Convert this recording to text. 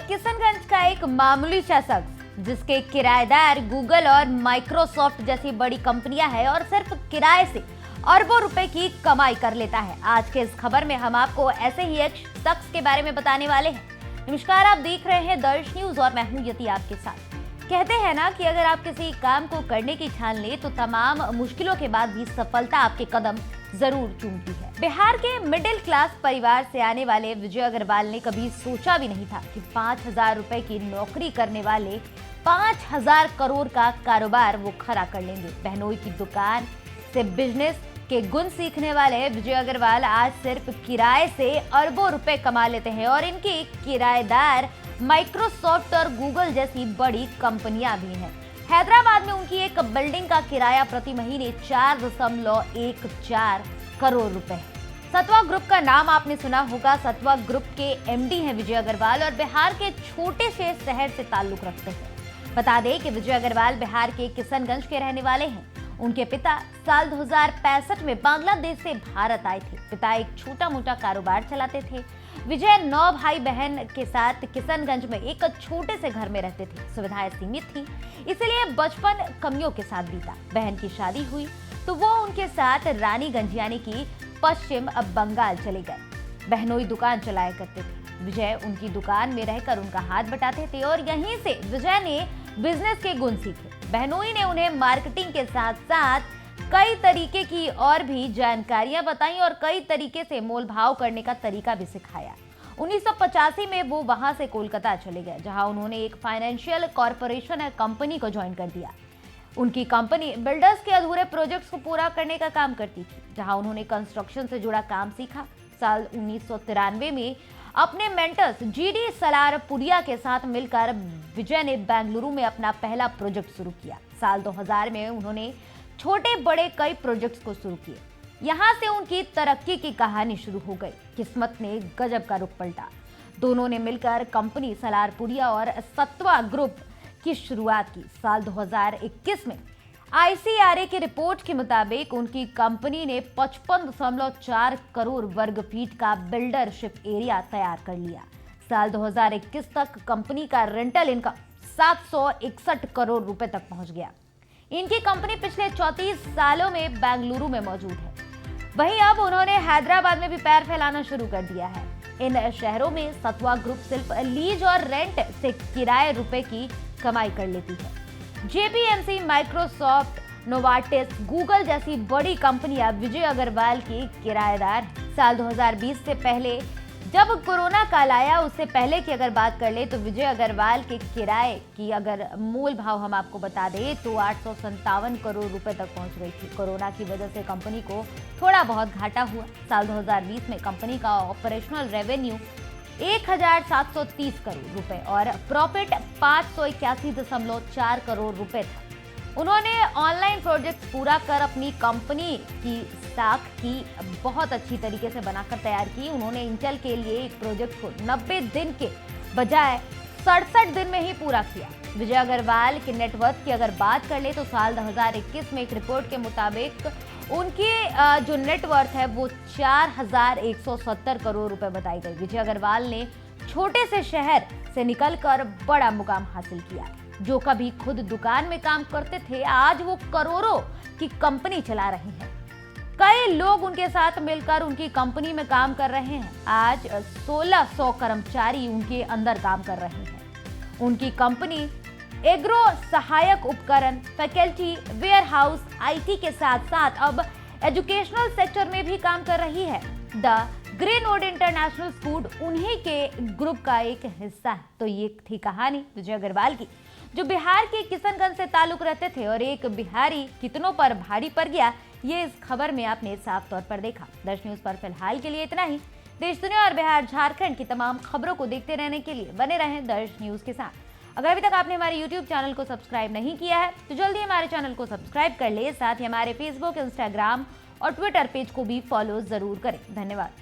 किशनगंज का एक मामूली सा शख्स जिसके किराएदार गूगल और माइक्रोसॉफ्ट जैसी बड़ी कंपनियां हैं और सिर्फ किराए से अरबों रुपए की कमाई कर लेता है। आज के इस खबर में हम आपको ऐसे ही एक शख्स के बारे में बताने वाले हैं। नमस्कार, आप देख रहे हैं दर्श न्यूज और मैं हूं यति आपके साथ। कहते हैं ना कि अगर आप किसी काम को करने की ठान ले तो तमाम मुश्किलों के बाद भी सफलता आपके कदम जरूर चूमती है। बिहार के मिडिल क्लास परिवार से आने वाले विजय अग्रवाल ने कभी सोचा भी नहीं था कि 5,000 रुपए की नौकरी करने वाले 5,000 करोड़ का कारोबार वो खड़ा कर लेंगे। बहनोई की दुकान से बिजनेस के गुण सीखने वाले विजय अग्रवाल आज सिर्फ किराए से अरबों रुपए कमा लेते हैं और इनकी किराएदार माइक्रोसॉफ्ट और गूगल जैसी बड़ी कंपनियां भी हैं। हैदराबाद में उनकी एक बिल्डिंग का किराया प्रति महीने 4.14 करोड़ रुपए है। सत्वा ग्रुप का नाम आपने सुना होगा। सत्वा ग्रुप के एमडी हैं विजय अग्रवाल और बिहार के छोटे से शहर से ताल्लुक रखते हैं। बता दें कि विजय अग्रवाल बिहार के किशनगंज के रहने वाले हैं। उनके पिता साल 2065 में बांग्लादेश से भारत आए थे। पिता एक छोटा मोटा कारोबार चलाते थे। विजय 9 भाई बहन के साथ किशनगंज में एक छोटे से घर में रहते थे। सुविधाएं सीमित थी, इसलिए बचपन कमियों के साथ बीता। बहन की शादी हुई तो वो उनके साथ रानीगंज यानी कि पश्चिम बंगाल चले गए। बहनोई दुकान चलाया करते थे। विजय उनकी दुकान में रहकर उनका हाथ बटाते थे और यहीं से विजय ने बिजनेस के गुण सीखे। बहनोई ने उन्हें मार्केटिंग के साथ साथ कई तरीके की और भी जानकारियां बताई और कई तरीके से मोल भाव करने का तरीका भी सिखाया। 1985 में वो वहां से कोलकाता चले गए, जहां उन्होंने एक फाइनेंशियल कॉरपोरेशन कंपनी को ज्वाइन कर दिया। उनकी कंपनी बिल्डर्स के अधूरे प्रोजेक्ट्स को पूरा करने का काम करती थी, जहां उन्होंने कंस्ट्रक्शन से जुड़ा काम सीखा। साल 1993 में अपने मेंटर्स जीडी सलारपुरिया के साथ मिलकर विजय ने बेंगलुरु में अपना पहला प्रोजेक्ट शुरू किया। साल 2000 में उन्होंने छोटे बड़े कई प्रोजेक्ट्स को शुरू किए। यहाँ से उनकी तरक्की की कहानी शुरू हो गई। किस्मत ने गजब का रुख पलटा। दोनों ने मिलकर कंपनी सलारपुरिया और सत्वा ग्रुप की शुरुआत की। साल 2021 में ICRA की रिपोर्ट के मुताबिक उनकी कंपनी ने 55.4 करोड़ वर्ग फीट का बिल्डरशिप एरिया तैयार कर लिया। साल 2021 तक कंपनी का रेंटल इनकम 761 करोड़ रुपए तक पहुंच गया। इनकी कंपनी पिछले 34 सालों में बेंगलुरु में मौजूद है। वहीं अब उन्होंने हैदराबाद में भी पैर फैलाना शुरू कर दिया है। इन शहरों में सत्वा ग्रुप सिर्फ लीज और रेंट से किराए रुपए की कमाई कर लेती है। JPMC, माइक्रोसॉफ्ट, नोवार्टिस, गूगल जैसी बड़ी कंपनियां विजय अग्रवाल की किराएदार हैं। साल 2020 से पहले जब कोरोना काल आया, उससे पहले की अगर बात कर ले तो विजय अग्रवाल के किराए की अगर मूल भाव हम आपको बता दें तो 857 करोड़ रुपए तक पहुंच गई थी। कोरोना की वजह से कंपनी को थोड़ा बहुत घाटा हुआ। साल 2020 में कंपनी का ऑपरेशनल रेवेन्यू 1,730 करोड़ रुपए और प्रॉफिट 581.4 करोड़ रुपए था। उन्होंने ऑनलाइन प्रोजेक्ट पूरा कर अपनी कंपनी की स्टॉक की बहुत अच्छी तरीके से बनाकर तैयार की। उन्होंने इंटेल के लिए एक प्रोजेक्ट को 90 दिन के बजाय 67 दिन में ही पूरा किया। विजय अग्रवाल के नेटवर्थ की अगर बात कर ले तो साल 2021 में एक रिपोर्ट के मुताबिक उनकी जो नेटवर्थ है वो 4,170 करोड़ रुपए बताई गई। विजय अग्रवाल ने छोटे से शहर से निकलकर बड़ा मुकाम हासिल किया। जो कभी खुद दुकान में काम करते थे, आज वो करोड़ों की कंपनी चला रहे हैं। कई लोग उनके साथ मिलकर उनकी कंपनी में काम कर रहे हैं। आज 1600 कर्मचारी उनके अंदर काम कर रहे हैं। उनकी कंपनी एग्रो सहायक उपकरण, फैकल्टी, वेयरहाउस, IT के साथ साथ अब एजुकेशनल सेक्टर में भी काम कर रही है। द ग्रीनवुड इंटरनेशनल स्कूल उन्हीं के ग्रुप का एक हिस्सा है। तो ये थी कहानी विजय अग्रवाल की, जो बिहार के किशनगंज से ताल्लुक रखते थे और एक बिहारी कितनों पर भारी पड़ गया, ये इस खबर में आपने साफ तौर पर देखा। दर्श न्यूज पर फिलहाल के लिए इतना ही। देश दुनिया और बिहार झारखंड की तमाम खबरों को देखते रहने के लिए बने रहें दर्श न्यूज के साथ। अगर अभी तक आपने हमारे YouTube चैनल को सब्सक्राइब नहीं किया है तो जल्दी हमारे चैनल को सब्सक्राइब कर ले। साथ ही हमारे Facebook, Instagram और Twitter पेज को भी फॉलो जरूर करें। धन्यवाद।